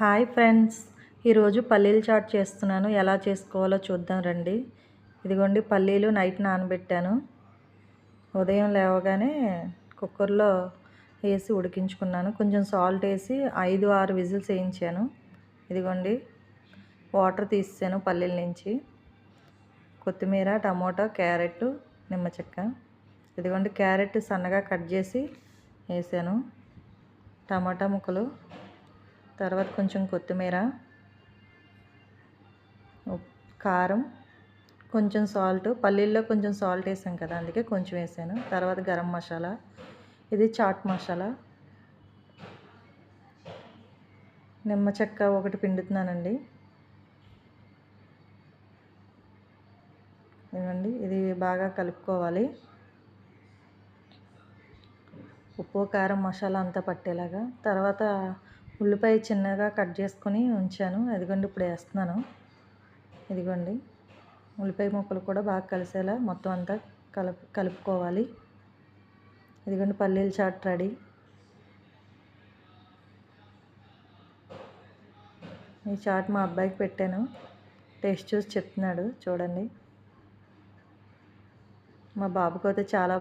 Hi friends, ఈరోజు పల్లీల chat చేస్తున్నాను. ఎలా చేసుకోవాలో చూద్దాం రండి. ఇదిగోండి పల్లీలు నైట్ నానబెట్టాను. ఉదయం లేవగానే కుక్కర్లో వేసి ఉడికించుకున్నాను. కొంచెం సాల్ట్ వేసి 5-6 విజిల్స్ వేయించాను. ఇదిగోండి వాటర్ తీసాను పల్లీల నుంచి. కొత్తిమీర, టమోటా, క్యారెట్, నిమ్మ చెక్క. ఇదిగోండి క్యారెట్ సన్నగా కట్ చేసి వేసాను. టమాటా ముక్కలు, తర్వాత కొంచెం కొత్తిమీర, కారం, కొంచెం సాల్ట్. పల్లీల్లో కొంచెం సాల్ట్ వేసాం కదా, అందుకే కొంచెం వేసాను. తర్వాత గరం మసాలా, ఇది చాట్ మసాలా, నిమ్మ చెక్క ఒకటి పిండుతున్నానండి. ఇవ్వండి, ఇది బాగా కలుపుకోవాలి. ఉప్పు, కారం, మసాలా అంతా పట్టేలాగా. తర్వాత ఉల్లిపాయ చిన్నగా కట్ చేసుకొని ఉంచాను. అదిగోండి ఇప్పుడు వేస్తున్నాను. ఇదిగోండి ఉల్లిపాయ ముక్కలు కూడా బాగా కలిసేలా మొత్తం అంతా కలుపుకోవాలి. ఇదిగోండి పల్లీల చాట్ రెడీ. ఈ చాట్ మా అబ్బాయికి పెట్టాను, టేస్ట్ చూసి చెప్తున్నాడు. చూడండి, మా బాబుకి అయితే చాలా